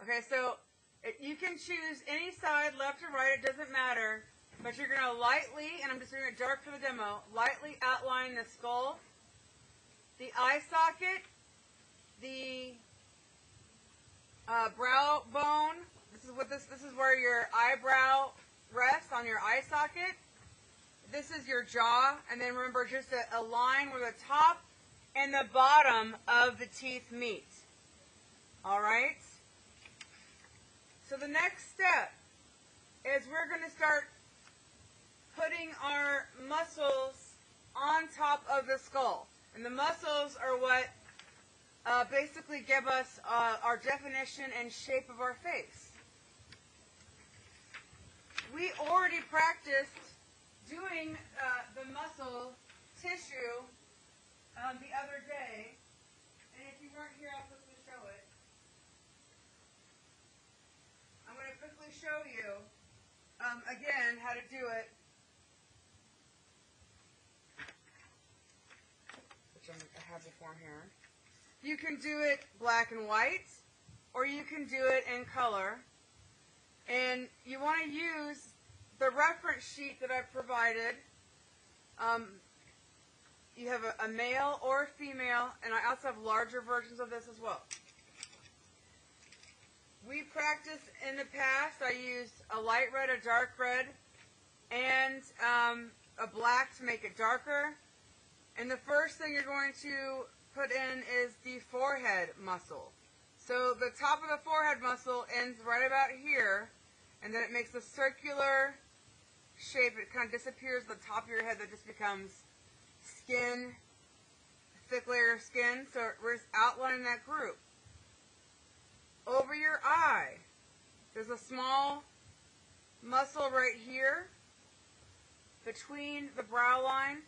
Okay, so you can choose any side, left or right, it doesn't matter. But you're going to lightly, and I'm just doing it dark for the demo, lightly outline the skull, the eye socket, the brow bone. This is where your eyebrow rests on your eye socket. This is your jaw, and then remember just a line where the top and the bottom of the teeth meet. All right? So the next step is we're going to start putting our muscles on top of the skull. And the muscles are what basically give us our definition and shape of our face. We already practiced doing the muscle tissue the other day. And if you weren't here, I'll quickly show it. I'm going to quickly show you, again, how to do it. I have the form here. You can do it black and white, or you can do it in color. And you want to use the reference sheet that I provided. You have a male or a female, and I also have larger versions of this as well. We practiced in the past. I used a light red, a dark red, and a black to make it darker. And the first thing you're going to put in is the forehead muscle. So the top of the forehead muscle ends right about here, and then it makes a circular shape. It kind of disappears the top of your head. That just becomes skin, thick layer of skin. So we're just outlining that group. Over your eye, there's a small muscle right here between the brow line.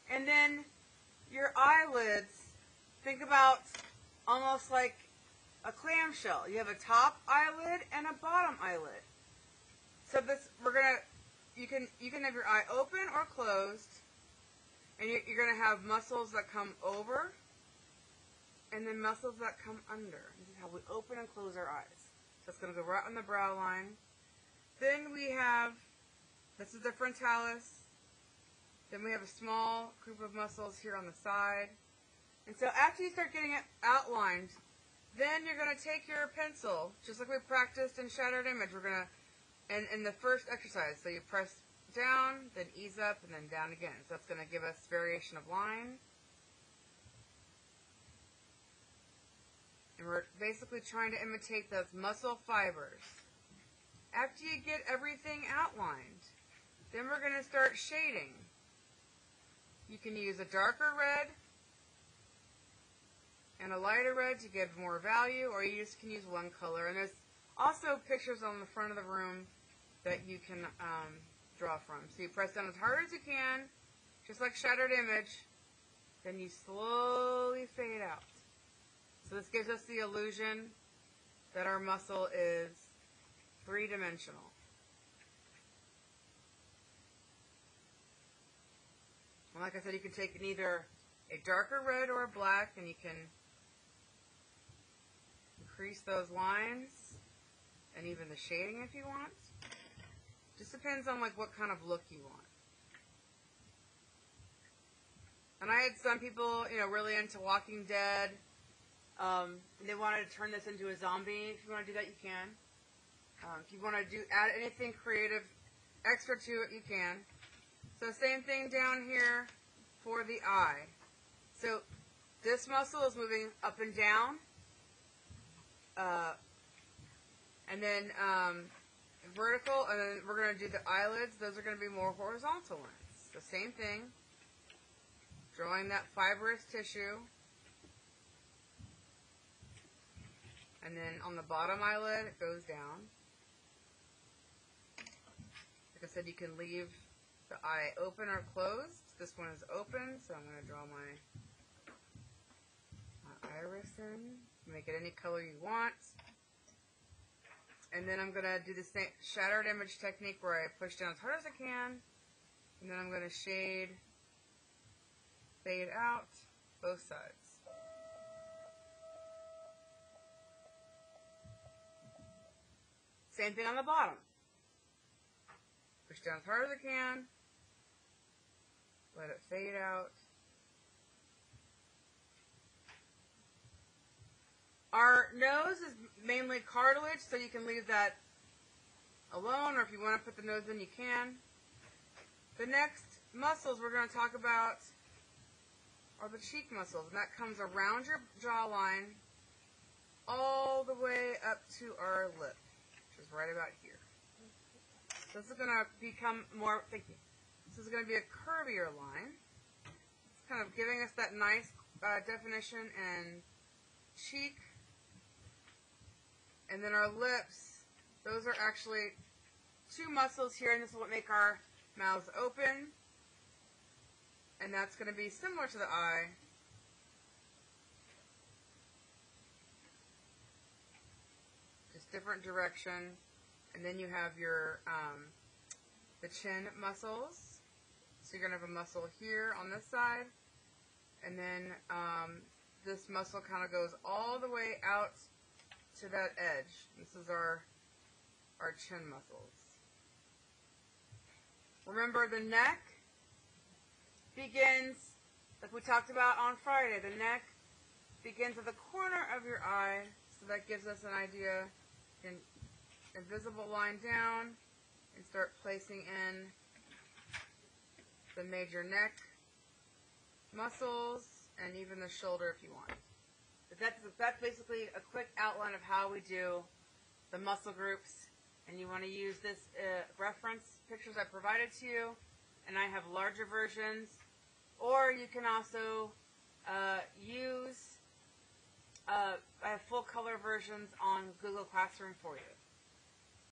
And then your eyelids, think about almost like a clamshell. You have a top eyelid and a bottom eyelid. So this, you can have your eye open or closed, and you're going to have muscles that come over, and then muscles that come under. This is how we open and close our eyes. So it's going to go right on the brow line. Then we have, this is the frontalis. Then we have a small group of muscles here on the side. And so after you start getting it outlined, then you're going to take your pencil, just like we practiced in Shattered Image. We're going to, in the first exercise, so you press down, then ease up, and then down again. So that's going to give us variation of line. And we're basically trying to imitate those muscle fibers. After you get everything outlined, then we're going to start shading. You can use a darker red and a lighter red to give more value, or you just can use one color. And there's also pictures on the front of the room that you can draw from. So you press down as hard as you can, just like Shattered Image, then you slowly fade out. So this gives us the illusion that our muscle is three-dimensional. And like I said, you can take either a darker red or a black, and you can increase those lines and even the shading if you want. Just depends on like what kind of look you want. And I had some people, really into Walking Dead. They wanted to turn this into a zombie. If you want to do that, you can. If you want to add anything creative extra to it, you can. So same thing down here for the eye. So this muscle is moving up and down. And then vertical, and then we're going to do the eyelids. Those are going to be more horizontal lines. The same thing. Drawing that fibrous tissue. And then on the bottom eyelid, it goes down. Like I said, you can leave the eye open or closed. This one is open, so I'm going to draw my iris in. Make it any color you want. And then I'm going to do the same Shattered Image technique where I push down as hard as I can. And then I'm going to shade, fade out both sides. Same thing on the bottom. Push down as hard as I can. Let it fade out. Our nose is mainly cartilage, so you can leave that alone, or if you want to put the nose in, you can. The next muscles we're going to talk about are the cheek muscles, and that comes around your jawline all the way up to our lip, which is right about here. So this is going to become more, thank you, this is going to be a curvier line. It's kind of giving us that nice definition and cheek. And then our lips, those are actually two muscles here, and this is what make our mouths open. And that's going to be similar to the eye. Just different direction. And then you have your the chin muscles. So you're going to have a muscle here on this side. And then this muscle kind of goes all the way out to that edge. This is our chin muscles. Remember, the neck begins, like we talked about on Friday, the neck begins at the corner of your eye, so that gives us an idea. An invisible line down and start placing in the major neck muscles and even the shoulder if you want. But that's basically a quick outline of how we do the muscle groups. And you want to use this reference pictures I provided to you, and I have larger versions. Or you can also use, I have full color versions on Google Classroom for you.